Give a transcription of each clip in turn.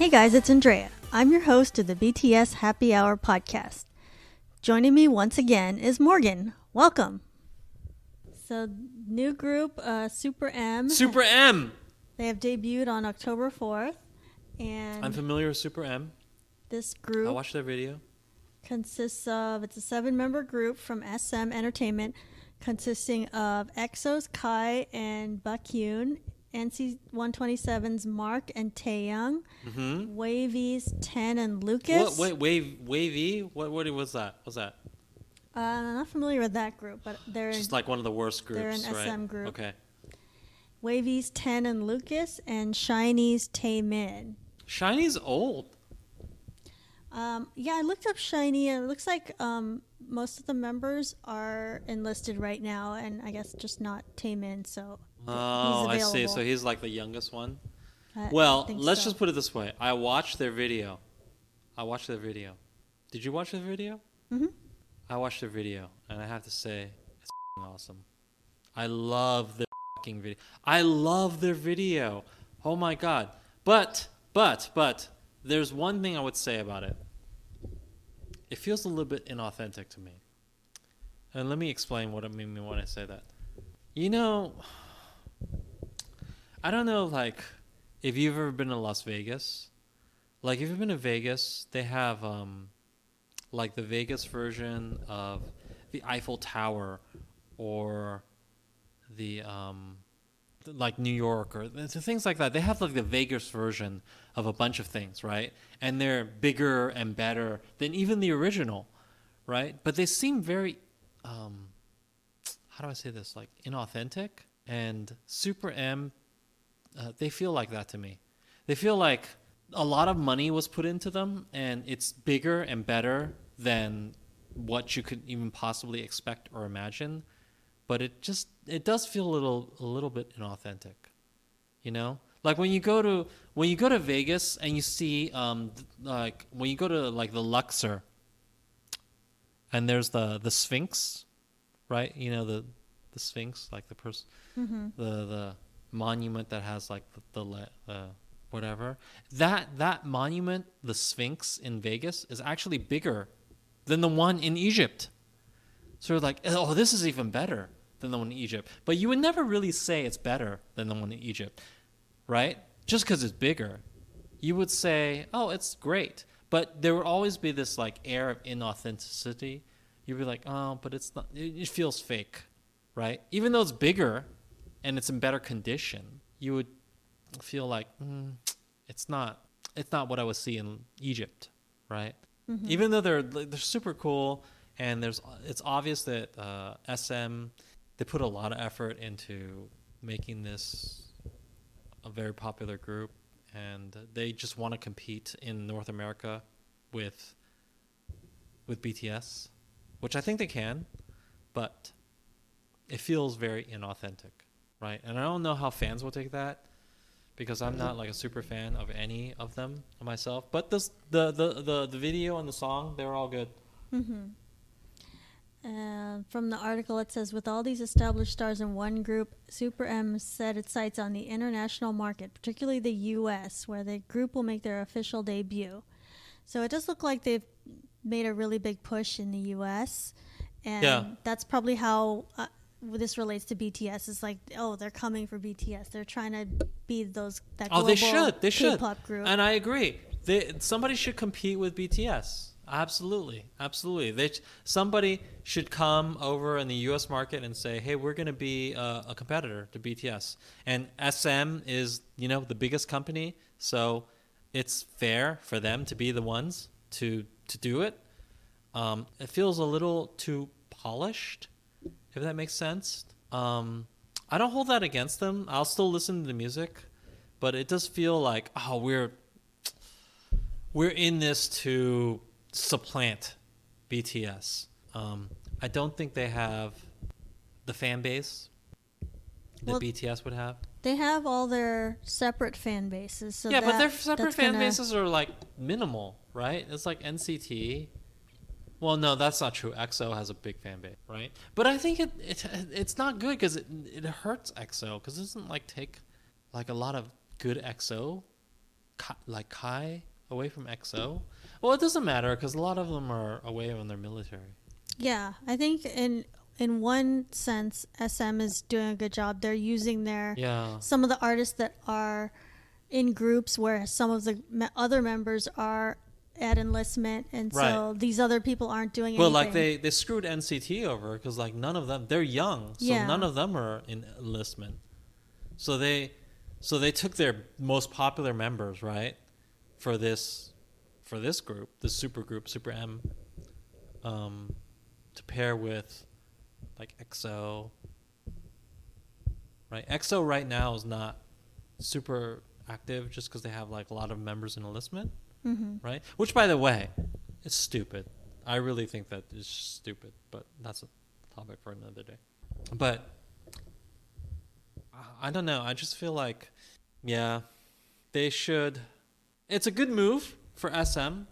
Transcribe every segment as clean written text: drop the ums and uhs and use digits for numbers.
Hey guys, it's Andrea. I'm your host of the BTS Happy Hour podcast. Joining me once again is Morgan. Welcome. So, new group, SuperM. SuperM! They have debuted on October 4th. And I'm familiar with SuperM. this group I watched their video. consists of, it's a 7-member group from SM Entertainment consisting of EXO's Kai and Baekhyun, NC127's Mark and Taeyang, Wavy's Ten and Lucas. Wavy? What was that? I'm not familiar with that group, but they're Just like one of the worst groups, they're an right? SM group. Okay. Wavy's Ten and Lucas and Shiny's Taemin. Shiny's old. Yeah, I looked up Shiny, and it looks like most of the members are enlisted right now, and I guess just not Taemin, so Oh, I he's see. available. So he's like the youngest one. I Well, think let's so. just put it this way. I watched their video. Did you watch their video? Mhm. I watched their video, and I have to say, it's awesome. I love their video. I love their video. Oh my god. But, there's one thing I would say about it. It feels a little bit inauthentic to me. And let me explain what I mean when I say that. You know, I don't know, like, if you've ever been to Las Vegas. Like, if you've been to Vegas, they have, like, the Vegas version of the Eiffel Tower or the, like, New York or things like that. They have, like, the Vegas version of a bunch of things, right? And they're bigger and better than even the original, right? But they seem very, how do I say this? Like, inauthentic. And SuperM, they feel like that to me. They feel like a lot of money was put into them, and it's bigger and better than what you could even possibly expect or imagine. But it does feel a little bit inauthentic, you know? Like when you go to Vegas and you see like when you go to like the Luxor and there's the Sphinx, right? You know the Sphinx, like the person, the monument that has like the whatever. That monument, the Sphinx in Vegas, is actually bigger than the one in Egypt. So like, oh, this is even better than the one in Egypt. But you would never really say it's better than the one in Egypt, right? Just because it's bigger. You would say, oh, it's great. But there would always be this like air of inauthenticity. You'd be like, oh, but it's not, it feels fake, right? Even though it's bigger and it's in better condition, you would feel like, it's not what I would see in Egypt, right? Even though they're super cool, and it's obvious that SM, they put a lot of effort into making this a very popular group, and they just want to compete in North America with BTS, which I think they can, but it feels very inauthentic, right? And I don't know how fans will take that, because I'm not like a super fan of any of them myself. But the video and the song, they're all good. From the article, it says, with all these established stars in one group, SuperM set its sights on the international market, particularly the U.S., where the group will make their official debut. So it does look like they've made a really big push in the U.S., and that's probably how this relates to BTS. It's like, oh, they're coming for BTS. They're trying to be that global They should. Kpop group. And I agree. Somebody should compete with BTS. Absolutely. Somebody should come over in the U.S. market and say, hey, we're going to be a competitor to BTS. And SM is, the biggest company, so it's fair for them to be the ones to do it. It feels a little too polished, if that makes sense. I don't hold that against them. I'll still listen to the music, but it does feel like, oh, we're in this to supplant BTS. I don't think they have the fan base that BTS would have. They have all their separate fan bases. So but their separate fan bases are like minimal, right? It's like NCT. Well, no, that's not true. EXO has a big fan base, right? But I think it's not good because it hurts EXO, because it doesn't like take like a lot of good EXO like Kai away from EXO? Well, it doesn't matter because a lot of them are away on their military. Yeah, I think in one sense, SM is doing a good job. They're using their Yeah. some of the artists that are in groups where some of the other members are at enlistment, and Right. so these other people aren't doing Well, anything. like they screwed NCT over because like none of them, they're young, so Yeah. none of them are in enlistment. So they took their most popular members, right, for this group, this super group, Super M, to pair with like EXO. Right, EXO right now is not super active just because they have like a lot of members in enlistment, right? Which, by the way, is stupid. I really think that is stupid, but that's a topic for another day. But I don't know. I just feel like, yeah, they should. It's a good move for SM,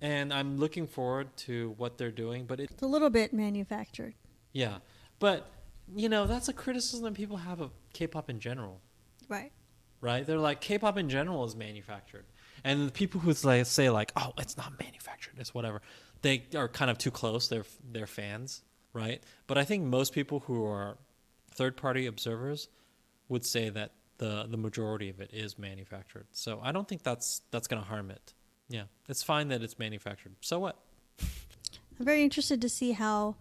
and I'm looking forward to what they're doing. But It's a little bit manufactured. yeah, but that's a criticism people have of K-pop in general. Right. Right? They're like, K-pop in general is manufactured. And the people who say like, oh, it's not manufactured, it's whatever, they are kind of too close. They're fans, right? But I think most people who are third-party observers would say that the majority of it is manufactured. So I don't think that's going to harm it. Yeah, it's fine that it's manufactured. So what? I'm very interested to see how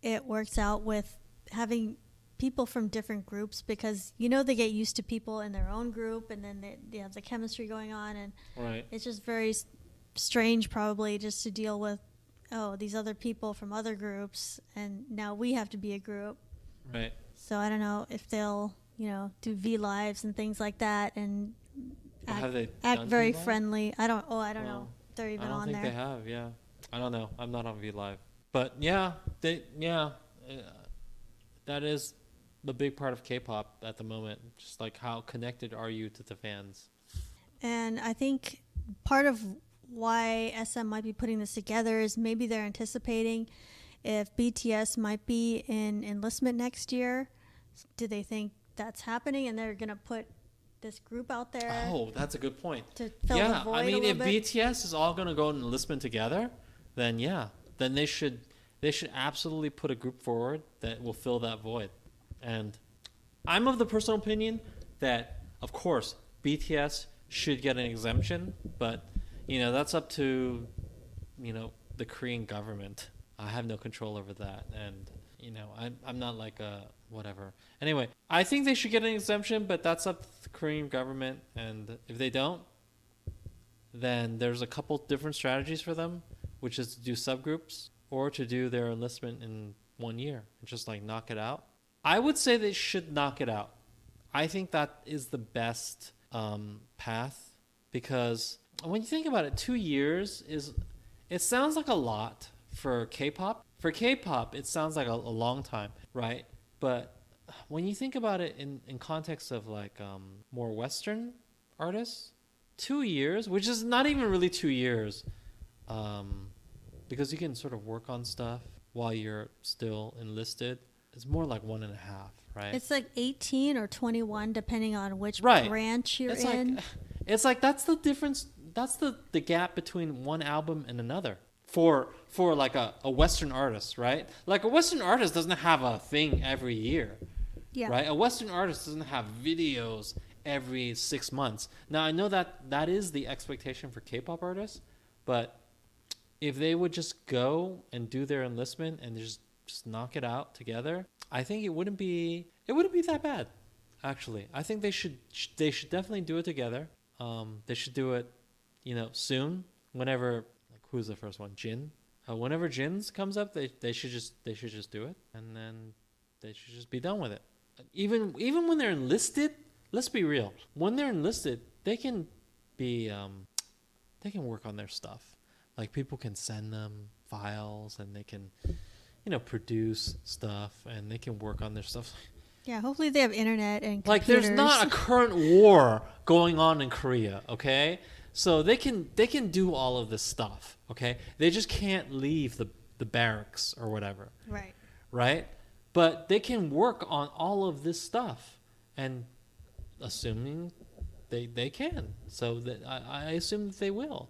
it works out with having people from different groups, because they get used to people in their own group, and then they have the chemistry going on, and Right. it's just very strange probably just to deal with these other people from other groups, and now we have to be a group. Right. So I don't know if they'll do V lives and things like that, and Have they act done very V-Live? friendly. I don't know Well, if they're even I don't on think there. they have. Yeah, I don't know. I'm not on V Live, but that is the big part of K-pop at the moment. Just like how connected are you to the fans? And I think part of why SM might be putting this together is maybe they're anticipating if BTS might be in enlistment next year. Do they think that's happening, and they're going to put this group out there Oh, that's a good point. to fill the void I mean, a if little bit? BTS is all going to go in enlistment together, then they should absolutely put a group forward that will fill that void. And I'm of the personal opinion that, of course, BTS should get an exemption, but that's up to the Korean government. I have no control over that, and I'm not like a whatever. Anyway, I think they should get an exemption, but that's up to the Korean government, and if they don't, then there's a couple different strategies for them, which is to do subgroups or to do their enlistment in 1 year and just like knock it out. I would say they should knock it out. I think that is the best path, because when you think about it, 2 years it sounds like a lot for K-pop. For K-pop, it sounds like a long time, right? But when you think about it in context of like more Western artists, 2 years, which is not even really 2 years, because you can sort of work on stuff while you're still enlisted. It's more like 1.5, right? It's like 18 or 21, depending on which Right. branch you're It's in. like that's the difference. That's the gap between one album and another for like a Western artist, right? Like a Western artist doesn't have a thing every year, Yeah. right? A Western artist doesn't have videos every 6 months. Now I know that is the expectation for K-pop artists, but if they would just go and do their enlistment and just knock it out together, I think it wouldn't be that bad. Actually, I think they should definitely do it together. They should do it, soon. Whenever, like, who's the first one? Jin. Whenever Jin's comes up, they should just do it, and then they should just be done with it. Even when they're enlisted, let's be real. When they're enlisted, they can work on their stuff. Like people can send them files, and they can, produce stuff, and they can work on their stuff. Yeah, hopefully they have internet and computers. Like there's not a current war going on in Korea, okay? So they can do all of this stuff, okay? They just can't leave the barracks or whatever, Right. right? But they can work on all of this stuff, and assuming they can. So that I assume that they will.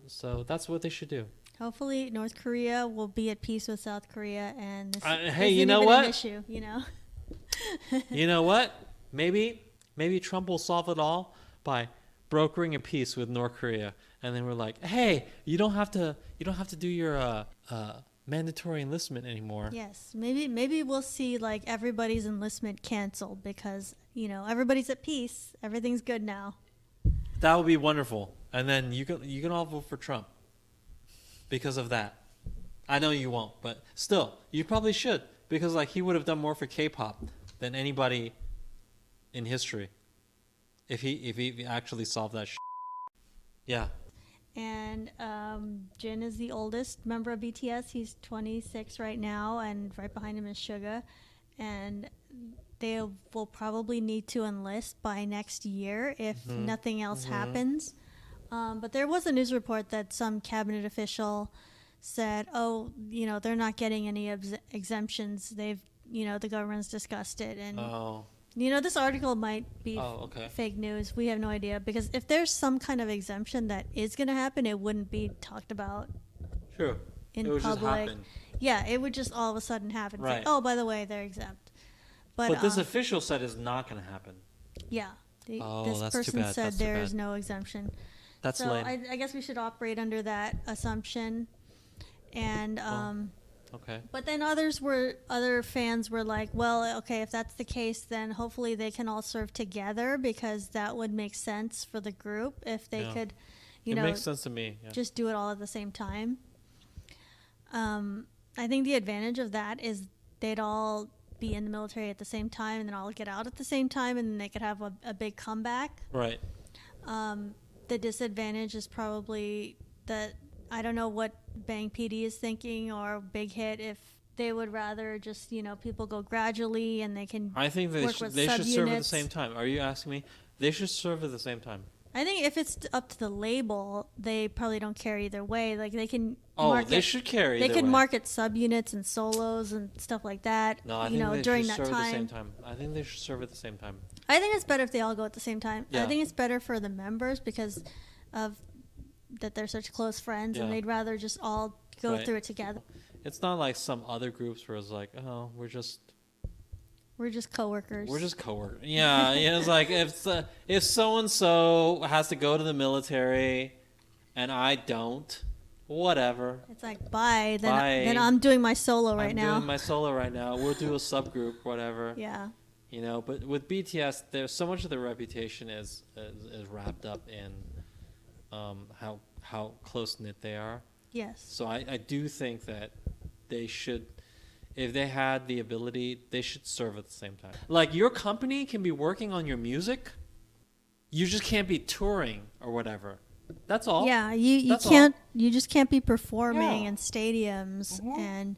So that's what they should do. Hopefully, North Korea will be at peace with South Korea, and this Hey, isn't you know even what? an issue. You know what? Maybe Trump will solve it all by brokering a peace with North Korea, and then we're like, hey, you don't have to do your mandatory enlistment anymore. Yes, maybe we'll see like everybody's enlistment canceled because everybody's at peace, everything's good now. That would be wonderful, and then you can all vote for Trump because of that. I know you won't, but still, you probably should because like he would have done more for K-pop than anybody in history if he actually solved that. Yeah. And Jin is the oldest member of BTS. He's 26 right now, and right behind him is Suga. And they will probably need to enlist by next year if nothing else happens. But there was a news report that some cabinet official said, they're not getting any exemptions. They've, the government's discussed it. And this article might be fake news. We have no idea because if there's some kind of exemption that is going to happen, it wouldn't be talked about. True. In it would public. Just happen. Yeah, it would just all of a sudden happen. Right. Like, oh, by the way, they're exempt. But this official said it's not going to happen. Yeah. That's this too person bad. said there is no exemption. That's so lame. I guess we should operate under that assumption. And okay. But then other fans were like, well, okay, if that's the case, then hopefully they can all serve together because that would make sense for the group if they could, it makes sense to me. Yeah. Just do it all at the same time. I think the advantage of that is they'd all be in the military at the same time and then all get out at the same time and then they could have a big comeback. Right. The disadvantage is probably that I don't know what Bang PD is thinking or Big Hit if they would rather just, people go gradually and they can I think they should serve at the same time. Are you asking me? They should serve at the same time. I think if it's up to the label, they probably don't care either way. Like they can. They should carry. They could market subunits and solos and stuff like that. No, I think they during should that serve time. at the same time. I think they should serve at the same time. I think it's better if they all go at the same time. Yeah. I think it's better for the members because of that they're such close friends and they'd rather just all go through it together. It's not like some other groups where it's like, oh, we're just coworkers. We're just coworkers. Yeah, it's like if so and so has to go to the military, and I don't, whatever. It's like bye. Then I'm doing my solo right now. I'm doing my solo right now. We'll do a subgroup, whatever. Yeah. But with BTS, there's so much of their reputation is wrapped up in how close knit they are. Yes. So I do think that they should. If they had the ability, they should serve at the same time. Like your company can be working on your music, you just can't be touring or whatever. That's all. Yeah, you can't. You just can't be performing in stadiums and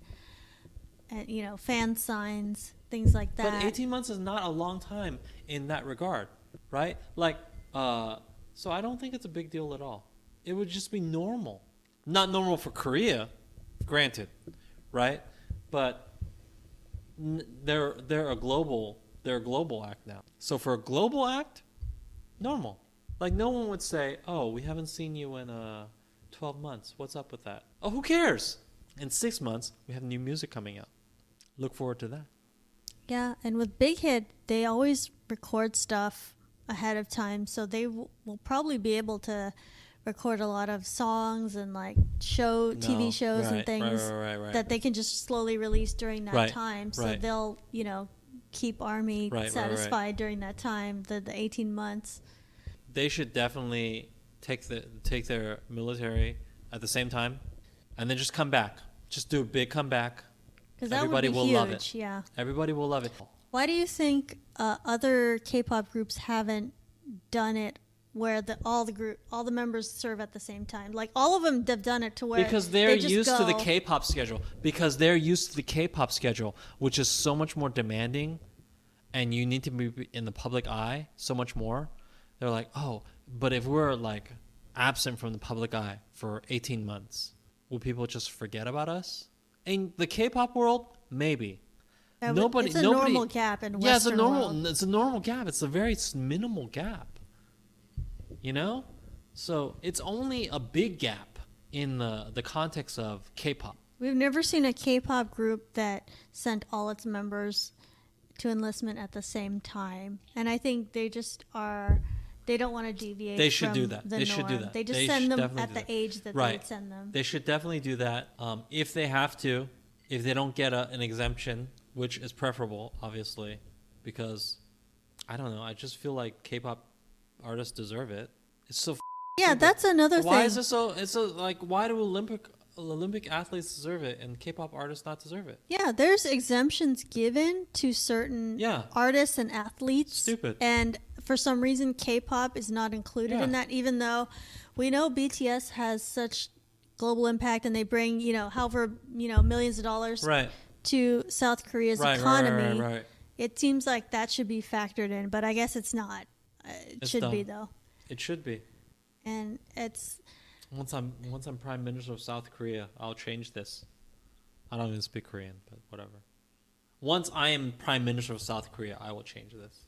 fan signs, things like that. But 18 months is not a long time in that regard, right? Like, so I don't think it's a big deal at all. It would just be normal, not normal for Korea, granted, right? But they're a global act now. So for a global act, normal. Like no one would say, "Oh, we haven't seen you in 12 months. What's up with that?" Oh, who cares? In 6 months, we have new music coming out. Look forward to that. Yeah, and with Big Hit, they always record stuff ahead of time, so they will probably be able to record a lot of songs and like TV shows and things that they can just slowly release during that time. So they'll, keep ARMY satisfied during that time, the 18 months. They should definitely take their military at the same time and then just come back. Just do a big comeback. Because that would be huge, love it. Yeah. Everybody will love it. Why do you think other K-pop groups haven't done it where all the members serve at the same time? Like all of them have done it to where because they're used to the K-pop schedule. Because they're used to the K-pop schedule, which is so much more demanding, and you need to be in the public eye so much more. They're like, oh, but if we're like absent from the public eye for 18 months, will people just forget about us? In the K-pop world, maybe, It's a normal gap in yeah, Western world. it's a normal gap. It's a very minimal gap. You know? So it's only a big gap in the context of K-pop. We've never seen a K-pop group that sent all its members to enlistment at the same time. And I think they just are, they don't want to deviate They should from do that. the They norm. should do that. They just They send should them definitely at do the that. age that Right. they'd send them. They should definitely do that. If they have to, if they don't get an exemption, which is preferable, obviously, because I don't know. I just feel like K-pop artists deserve it. It's so. Yeah, stupid. that's another Why thing. is it so? It's so like, why do Olympic athletes deserve it and K-pop artists not deserve it? Yeah, there's exemptions given to certain Yeah. artists and athletes. Stupid. And for some reason, K-pop is not included Yeah. in that, even though we know BTS has such global impact and they bring, however, millions of dollars Right. to South Korea's Right. economy. Right. It seems like that should be factored in, but I guess it's not. It It's should be, dumb. though. It should be. And it's, Once I'm Prime Minister of South Korea, I'll change this. I don't even speak Korean, but whatever. Once I am Prime Minister of South Korea, I will change this.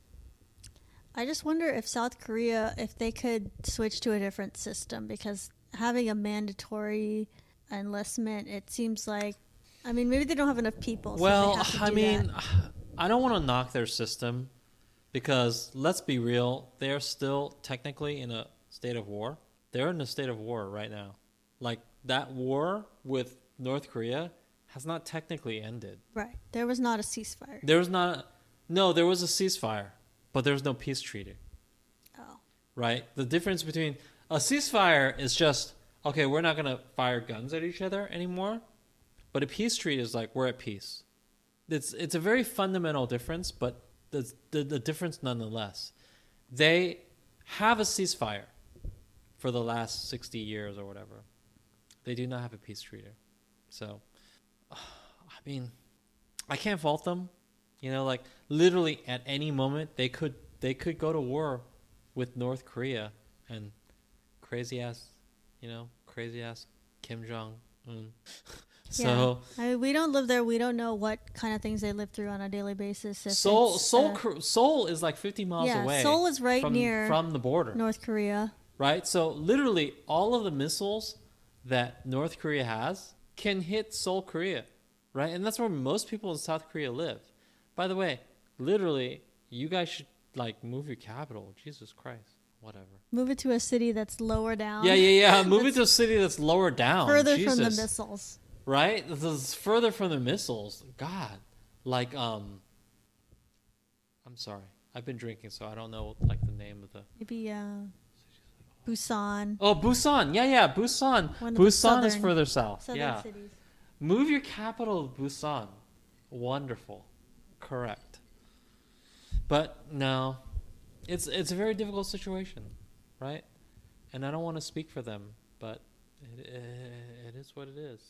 I just wonder if South Korea, if they could switch to a different system, because having a mandatory enlistment, it seems like, maybe they don't have enough people. So Well, they have to do that. I don't want to knock their system because let's be real, they're still technically in a state of war. They're in a state of war right now. Like that war with North Korea has not technically ended. Right. There was not a ceasefire. There was a ceasefire, but there was no peace treaty. Oh. Right? The difference between a ceasefire is just, okay, we're not going to fire guns at each other anymore. But a peace treaty is like, we're at peace. It's a very fundamental difference, but the difference nonetheless. They have a ceasefire for the last 60 years or whatever. They do not have a peace treaty. So, I can't fault them. Like literally at any moment they could go to war with North Korea and crazy ass Kim Jong Un. So yeah. We don't live there. We don't know what kind of things they live through on a daily basis. If Seoul is like 50 miles away. Seoul is right near from the border, North Korea. Right. So literally, all of the missiles that North Korea has can hit Seoul, Korea, right? And that's where most people in South Korea live. By the way, literally, you guys should move your capital. Jesus Christ. Whatever. Move it to a city that's lower down. Yeah. Move it to a city that's lower down. Further Jesus. from the missiles. Right? This is further from the missiles. God. I'm sorry. I've been drinking, so I don't know the name of the... Maybe Busan. Oh, Busan. Yeah, Busan. Busan is further south. Southern cities. Move your capital to Busan. Wonderful. Correct. But no. It's a very difficult situation, right? And I don't want to speak for them, but it is what it is.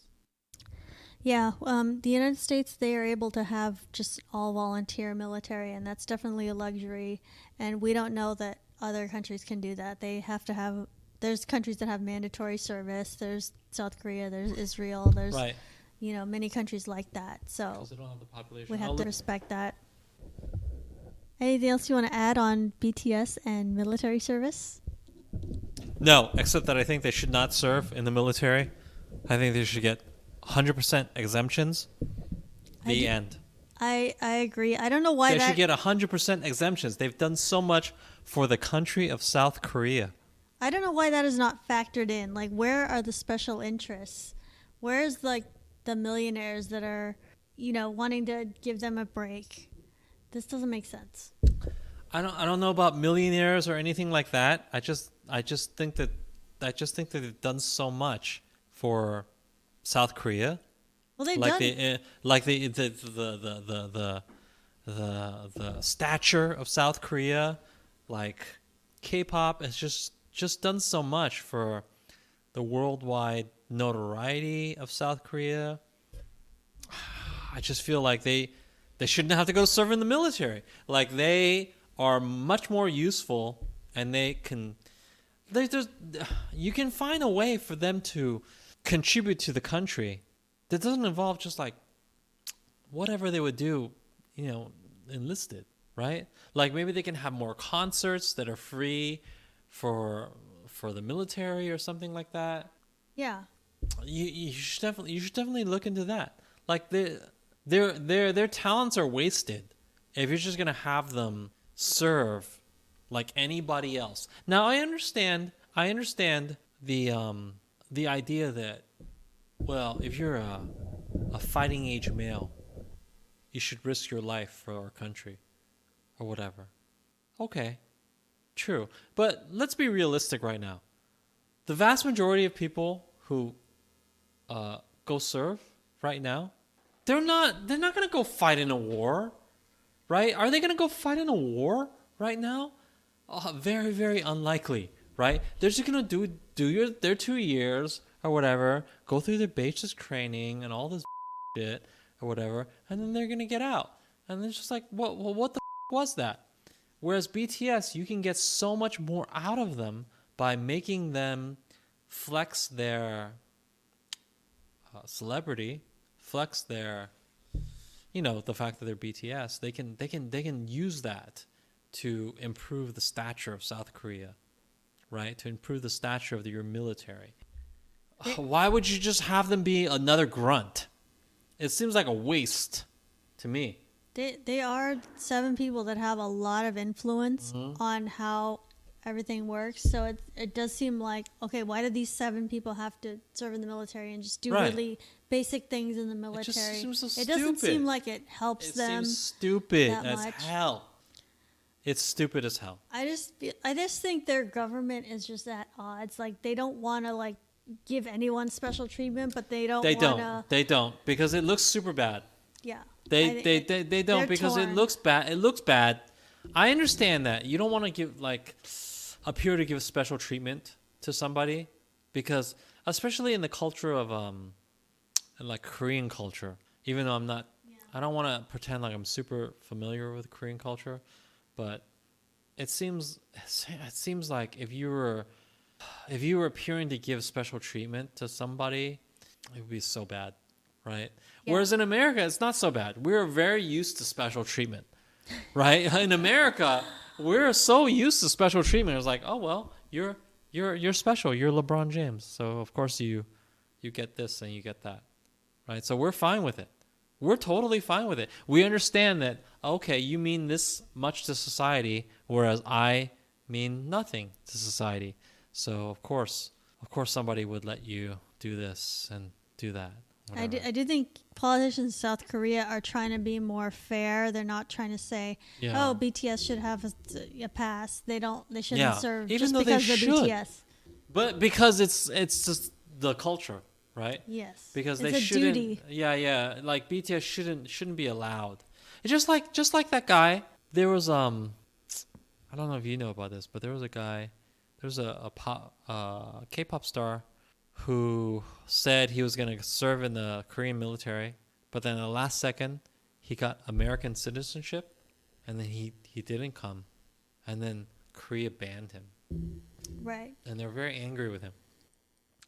Yeah, the United States, they are able to have just all volunteer military, and that's definitely a luxury. And we don't know that other countries can do that. They have to have, there's countries that have mandatory service. There's South Korea, there's Israel, there's, right. Many countries like that. So Because they don't have the population. we have to respect that. Anything else you want to add on BTS and military service? No, except that I think they should not serve in the military. I think they should get 100% exemptions. The end. I agree. I don't know why they should get 100% exemptions. They've done so much for the country of South Korea. I don't know why that is not factored in. Where are the special interests? Where's the millionaires that are, wanting to give them a break? This doesn't make sense. I don't know about millionaires or anything like that. I just think that they've done so much for South Korea. Well, they've the stature of South Korea, K-pop has just done so much for the worldwide notoriety of South Korea. I just feel like they shouldn't have to go serve in the military. They are much more useful, and you can find a way for them to contribute to the country that doesn't involve just whatever they would do enlisted, right? Like maybe they can have more concerts that are free for the military or something like that. Yeah. You should definitely look into that. Like their talents are wasted if you're just gonna have them serve like anybody else. Now I understand the idea that, well, if you're a fighting age male, you should risk your life for our country or whatever. Okay, true. But let's be realistic right now. The vast majority of people who go serve right now, they're not going to go fight in a war, right? Are they going to go fight in a war right now? Very, very unlikely, right? They're just going to do their 2 years or whatever, go through their basic training and all this shit or whatever, and then they're going to get out. And it's just like, what the was that? Whereas BTS, you can get so much more out of them by making them flex their celebrity, flex their, the fact that they're BTS. They can use that to improve the stature of South Korea, right? To improve the stature of your military. Why would you just have them be another grunt? It seems like a waste to me. They are 7 people that have a lot of influence on how everything works. So it does seem like, okay, why do these 7 people have to serve in the military and just do really basic things in the military? It just seems so stupid. It doesn't seem like it helps them. It seems stupid as hell. It's stupid as hell. I just think their government is just at odds. Like they don't want to like give anyone special treatment, but they don't. They don't because it looks super bad. Yeah. They don't because torn. it looks bad. It looks bad. I understand that you don't want to give appear to give special treatment to somebody because especially in the culture of like Korean culture, even though I don't want to pretend like I'm super familiar with Korean culture, but it seems like if you were appearing to give special treatment to somebody, it would be so bad, right? Yeah. Whereas in America, it's not so bad. We're very used to special treatment, right? In America, we're so used to special treatment. It's like, oh well, you're special. You're LeBron James, so of course you get this and you get that, right? So we're fine with it. We're totally fine with it. We understand that. Okay, you mean this much to society, whereas I mean nothing to society. So of course somebody would let you do this and do that. I do think politicians in South Korea are trying to be more fair. They're not trying to say, "Oh, BTS should have a pass." They shouldn't serve even just though because they they're should. BTS. But because it's just the culture, right? Yes. Because it's they shouldn't. Duty. Yeah. Like BTS shouldn't be allowed. It's just like that guy. There was I don't know if you know about this, but there was a guy. There's a K-pop star who said he was going to serve in the Korean military, but then in the last second, he got American citizenship, and then he didn't come, and then Korea banned him. Right. And they were very angry with him.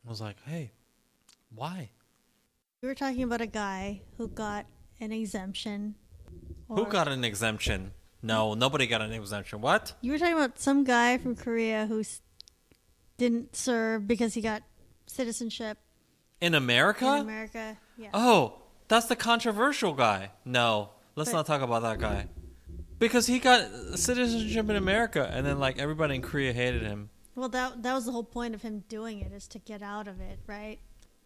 I was like, hey, why? We were talking about a guy who got an exemption. Who got an exemption? No, nobody got an exemption. What? You were talking about some guy from Korea who didn't serve because he got citizenship. In America? In America, yeah. Oh, that's the controversial guy. No, let's not talk about that guy. Because he got citizenship in America, and then like everybody in Korea hated him. Well, that was the whole point of him doing it, is to get out of it, right?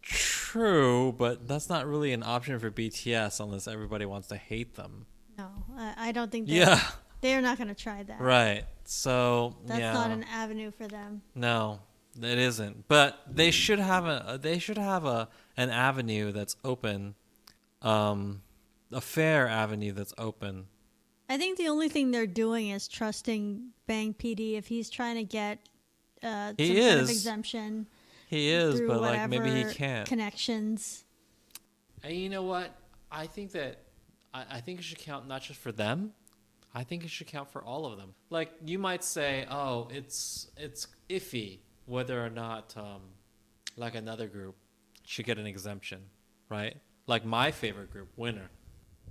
True, but that's not really an option for BTS unless everybody wants to hate them. No, I don't think they're not going to try that. Right. So that's not an avenue for them. No, it isn't. But they should have an avenue that's open, a fair avenue that's open. I think the only thing they're doing is trusting Bang PD if he's trying to get some kind of exemption. He is, but like maybe he can't. Connections. And you know what? I think that I think it should count not just for them. I think it should count for all of them. Like you might say, oh, it's iffy whether or not like another group should get an exemption, right? Like my favorite group, Winner.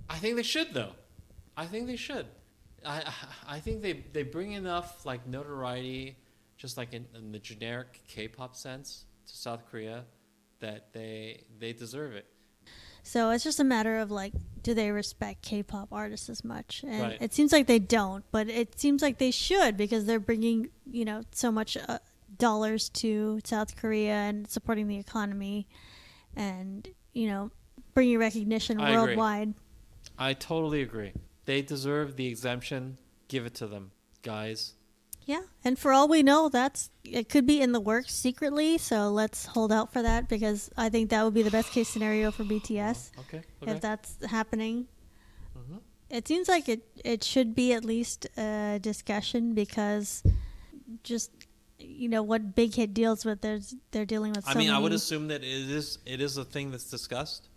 I think they should though. I think they should. I think they bring enough like notoriety, just like in the generic K-pop sense, to South Korea, that they deserve it. So it's just a matter of like, do they respect K-pop artists as much? And Right. it seems like they don't, but it seems like they should, because they're bringing, so much dollars to South Korea and supporting the economy, and bringing recognition I agree. worldwide. I totally agree. They deserve the exemption. Give it to them, guys. Yeah, and for all we know, it could be in the works secretly. So let's hold out for that, because I think that would be the best case scenario for BTS Okay. if that's happening. Mhm. It seems like it should be at least a discussion, because just what Big Hit deals with, they're dealing with. I So mean, I many, would assume that it is a thing that's discussed,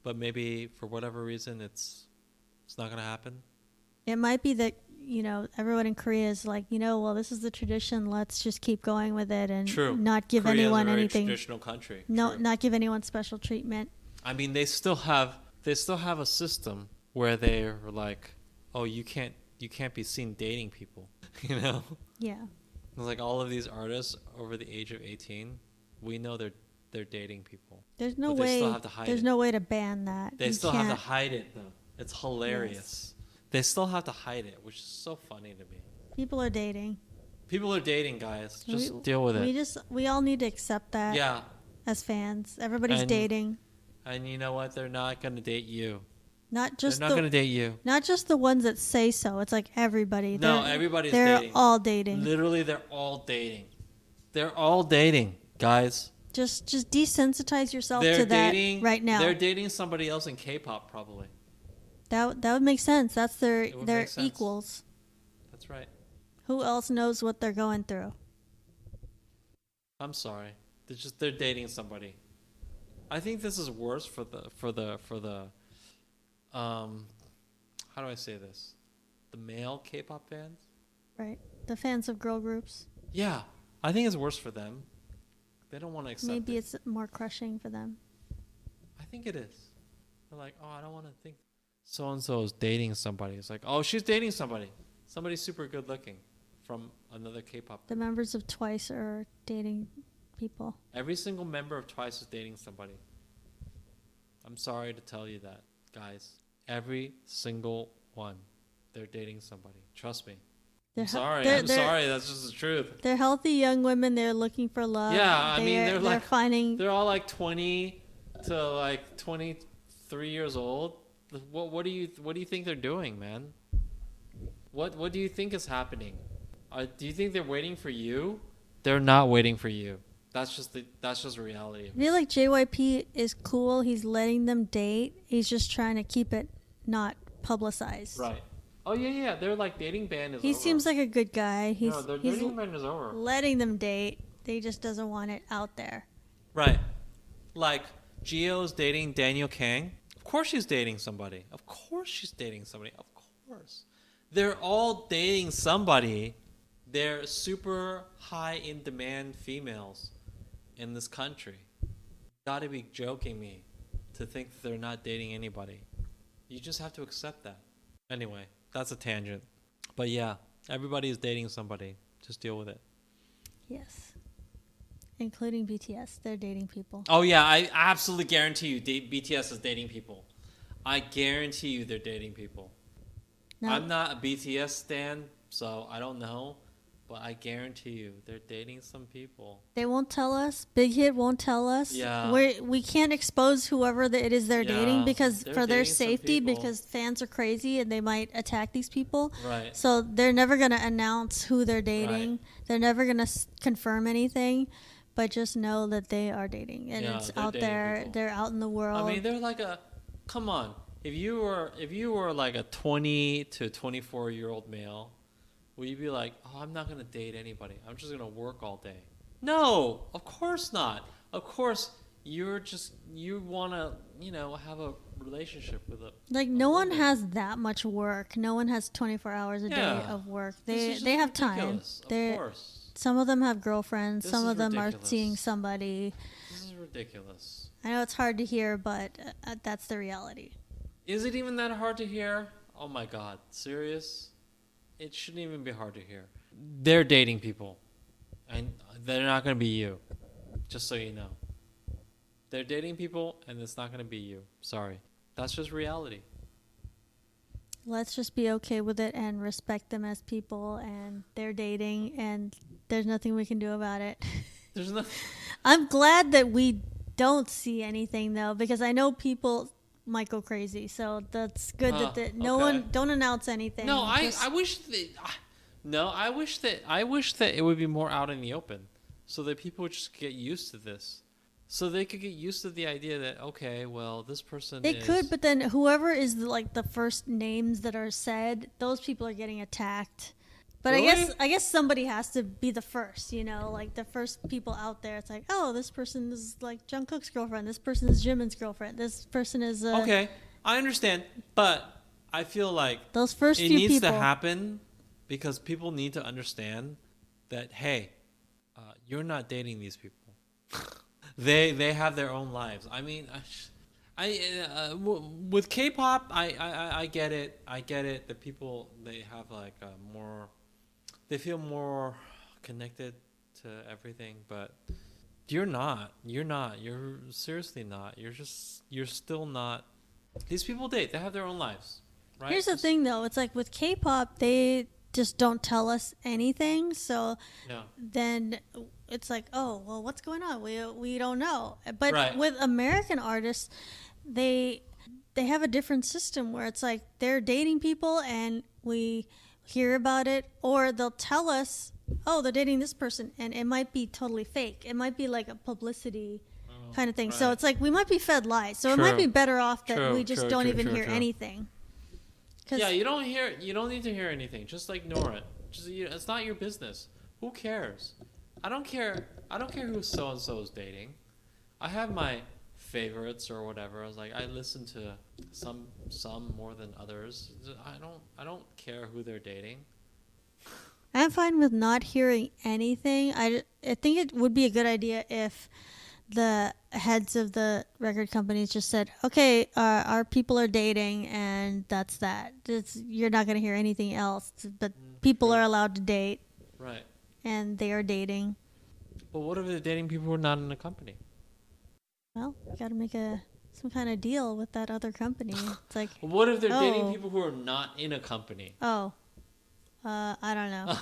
but maybe for whatever reason it's not going to happen. it might be that everyone in Korea is like, well, this is the tradition. Let's just keep going with it and True. not give Korea's anyone a very anything. traditional country. No, True. not give anyone special treatment. I mean, they still have a system where they're like, oh, you can't be seen dating people, Yeah. It's like all of these artists over the age of 18, we know they're dating people. There's no But they way. still have to hide There's it. no way to ban that. They You still have to can't- hide it though. It's hilarious. They still have to hide it, which is so funny to me. People are dating. People are dating, guys. Just We- deal with it. We all need to accept that. Yeah. As fans, everybody's And- dating. And you know what? They're not going to date you. Not just They're not going to date you. not just the ones that say so. It's like everybody. No, They're- everybody's they're dating. all dating. Literally, they're all dating. They're all dating, guys. Just desensitize yourself They're to that dating right now. They're dating somebody else in K-pop, probably. That would make sense. That's their It would their make sense. equals. That's right. Who else knows what they're going through? I'm sorry. They're dating somebody. I think this is worse for the how do I say this? The male K-pop fans? Right. The fans of girl groups. Yeah. I think it's worse for them. They don't want to accept Maybe it. it's more crushing for them. I think it is. They're like, oh, I don't want to think so and so is dating somebody. It's like, oh, she's dating somebody. Somebody super good looking from another K-pop The group. members of Twice are dating people. Every single member of Twice is dating somebody. I'm sorry to tell you that, guys. Every single one. They're dating somebody. Trust me. They're I'm he- sorry. they're- I'm they're- sorry. That's just the truth. They're healthy young women. They're looking for love. Yeah, I mean, they're like finding. they're all like 20 to like 23 years old. What do you think they're doing, man? What do you think is happening? Do you think they're waiting for you? They're not waiting for you. That's just reality. I feel like JYP is cool. He's letting them date. He's just trying to keep it not publicized. Right. Oh yeah. They're like dating ban is He over. seems like a good guy. He's No, their he's dating ban is over. letting them date. They just doesn't want it out there. Right. Like Gio's dating Daniel Kang. Of course she's dating somebody. Of course she's dating somebody. Of course. They're all dating somebody. They're super high in demand females in this country. Gotta be joking me to think that they're not dating anybody. You just have to accept that. Anyway, that's a tangent. But yeah, everybody is dating somebody. Just deal with it. Yes. Including BTS. They're dating people. Oh yeah, I absolutely guarantee you BTS is dating people. I guarantee you they're dating people. Now, I'm not a BTS stan, so I don't know. But I guarantee you they're dating some people. they won't tell us. Big Hit won't tell us. Yeah. We can't expose whoever it is they're dating, Yeah, because they're for their dating some safety, people. because fans are crazy and they might attack these people. Right. So they're never going to announce who they're dating. Right. They're never going to confirm anything, but just know that they are dating, and Yeah, it's they're out dating there. people. They're out in the world. I mean, they're like come on. If you were like a 20 to 24-year-old male, will you be like, oh, I'm not going to date anybody. I'm just going to work all day. No, of course not. Of course, you want to, have a relationship with a like, no one has that much work. No one has 24 hours a day Yeah. of work. This They is they just have time. ridiculous. Of They're course. some of them have girlfriends. This Some is of them are ridiculous. seeing somebody. This is ridiculous. I know it's hard to hear, but that's the reality. Is it even that hard to hear? Oh my God, serious? It shouldn't even be hard to hear. They're dating people, and they're not gonna be you. Just so you know, they're dating people, and it's not gonna be you. Sorry, that's just reality. Let's just be okay with it and respect them as people, and they're dating, and there's nothing we can do about it. There's nothing. I'm glad that we don't see anything though, because I know people might go crazy. So that's good no Okay. one don't announce anything. No, I wish that. No, I wish that it would be more out in the open, so that people would just get used to this, so they could get used to the idea that okay, well, this person. It could, but then whoever is like the first names that are said, those people are getting attacked. But Really? I guess somebody has to be the first, like the first people out there. It's like, oh, this person is like Jungkook's girlfriend. This person is Jimin's girlfriend. This person is Okay, I understand, but I feel like those first it few needs people. to happen because people need to understand that hey, you're not dating these people. They have their own lives. I mean, with K-pop, I get it. I get it. The people they have like more, they feel more connected to everything. But you're not. You're not. You're seriously not. You're still not. These people date. They have their own lives, right? Here's the thing, though. It's like with K-pop, they just don't tell us anything. So Yeah. then it's like, oh, well, what's going on? We don't know. But Right. with American artists, they have a different system where it's like they're dating people and we hear about it, or they'll tell us, oh, they're dating this person, and it might be totally fake. It might be like a publicity kind of thing. So right. it's like we might be fed lies. So it True. might be better off that True, we just true, don't true, even true, hear true. anything. Yeah, you don't need to hear anything. Just ignore it. It's not your business. Who cares? I don't care who so and so is dating. I have my favorites or whatever. I was like, I listen to some more than others. I don't care who they're dating. I'm fine with not hearing anything. I think it would be a good idea if the heads of the record companies just said, okay, our people are dating, and that's that. You're not going to hear anything else. But people are allowed to date, Right. and they are dating. But what if they're dating people who are not in a company? Well, you got to make some kind of deal with that other company. It's like, What if they're dating people who are not in a company? I don't know.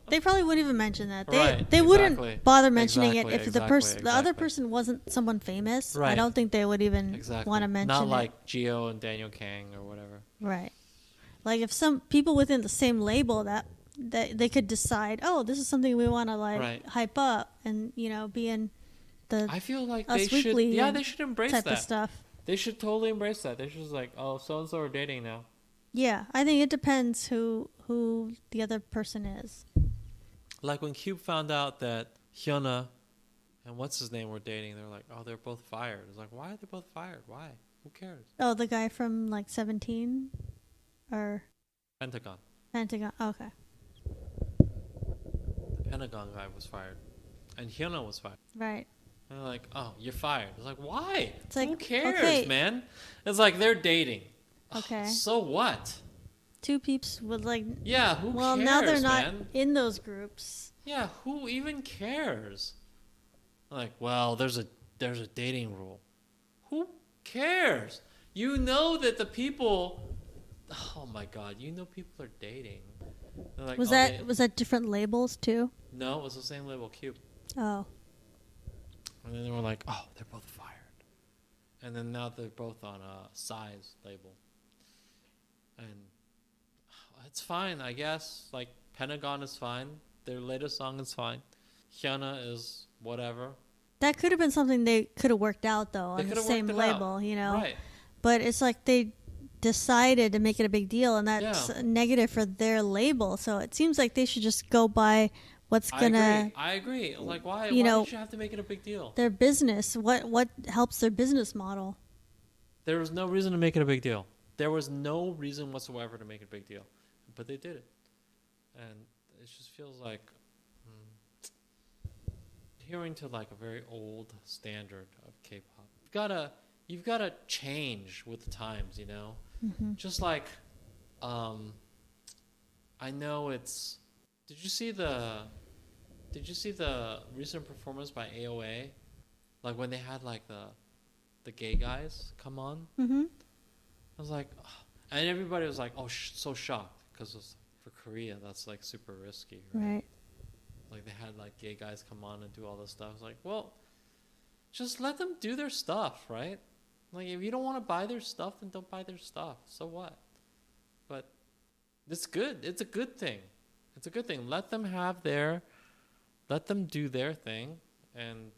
They probably wouldn't even mention that. Right, They exactly. wouldn't bother mentioning it if the Exactly. other person wasn't someone famous. I Right. don't think they would even want to mention it. Not like Gio and Daniel Kang or whatever. Right. Like if some people within the same label that they could decide, oh, this is something we want to Right. hype up and be in the I feel like Us they should. Weekly Yeah, they should embrace type that. of stuff. They should totally embrace that. They should just like, oh, so and so are dating now. Yeah, I think it depends who the other person is. Like when Cube found out that Hyuna and what's his name were dating, they're like, oh, they're both fired. It's like, why are they both fired? Why? Who cares? Oh, the guy from like 17 or Pentagon. Pentagon. Okay. The Pentagon guy was fired, and Hyuna was fired. Right. And they're like, oh, you're fired. It's like, why? It's like, who cares, okay. man? It's like they're dating. Okay. So what? Two peeps would like. Yeah, who Well, cares, now they're not man? in those groups. Yeah, who even cares? Like, well, there's a dating rule. Who cares? You know that the people. Oh my God! You know people are dating. They're like, Was oh, was that different labels too? No, it was the same label, Cube. Oh. And then they were like, oh, they're both fired. And then now they're both on a size label. And it's fine, I guess. Like, Pentagon is fine. Their latest song is fine. Hyuna is whatever. That could have been something they could have worked out though They on the could have same worked it out. label, Right. But it's like they decided to make it a big deal, and that's negative for their label. So it seems like they should just go by what's gonna. I agree. Like, why? You know, did you have to make it a big deal? Their business. What helps their business model? There was no reason to make it a big deal. There was no reason whatsoever to make it a big deal, but they did it, and it just feels like adhering to like a very old standard of K-pop. You've gotta change with the times, you know. Just like, I know it's. Did you see the recent performance by AOA? Like when they had like the gay guys come on. Mm-hmm. I was like, ugh. And everybody was like, oh, so shocked because for Korea that's like super risky, right? Right. Like they had like gay guys come on and do all this stuff. I was like, well, just let them do their stuff, right? Like if you don't want to buy their stuff, then don't buy their stuff. So what? But it's good. It's a good thing. It's a good thing. Let them do their thing, and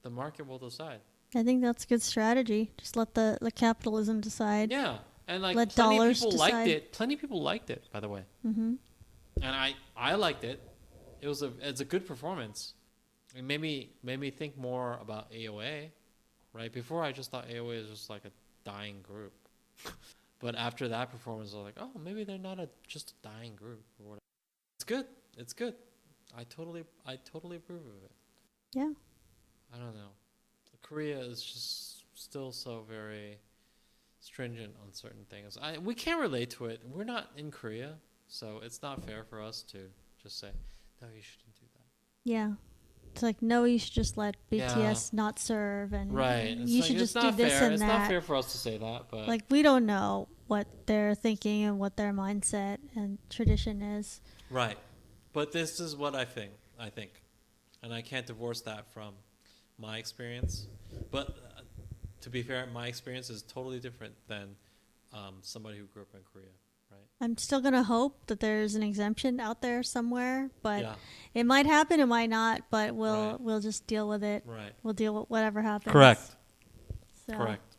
the market will decide. I think that's a good strategy. Just let the capitalism decide. Yeah, and like Let plenty of dollars people decide. liked it. Plenty of people liked it, by the way. Mm-hmm. And I liked it. It's a good performance. It made me think more about AOA, right? Before I just thought AOA was just like a dying group, but after that performance, I was like, oh, maybe they're not just a dying group or whatever. It's good. It's good. I totally approve of it. Yeah. I don't know. Korea is just still so very stringent on certain things. We can't relate to it. We're not in Korea, so it's not fair for us to just say, no, you shouldn't do that. Yeah. It's like, no, you should just let BTS not serve, and Right. you should just do this and it's that. It's not fair for us to say that, but Like, we don't know what they're thinking and what their mindset and tradition is. right. But this is what I think, and I can't divorce that from my experience. But to be fair, my experience is totally different than somebody who grew up in Korea, right? I'm still going to hope that there's an exemption out there somewhere, but Yeah. it might happen, it might not, but Right. we'll just deal with it. Right. We'll deal with whatever happens. Correct. So, Correct.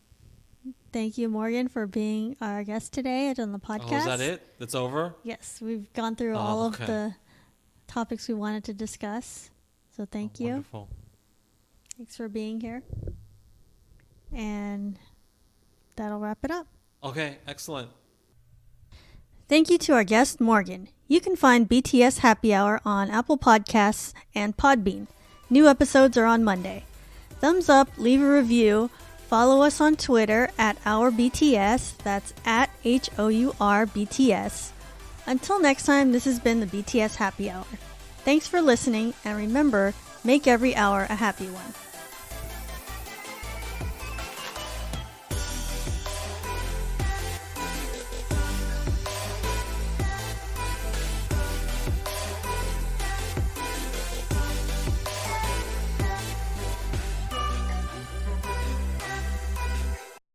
Thank you, Morgan, for being our guest today on the podcast. Oh, is that it? That's over? Yes, we've gone through Oh, all okay. of the topics we wanted to discuss. So thank you. Wonderful. Thanks for being here. And that'll wrap it up. Okay, excellent. Thank you to our guest, Morgan. You can find BTS Happy Hour on Apple Podcasts and Podbean. New episodes are on Monday. Thumbs up, leave a review, follow us on Twitter at OurBTS, that's at HOURBTS. Until next time, this has been the BTS Happy Hour. Thanks for listening, and remember, make every hour a happy one.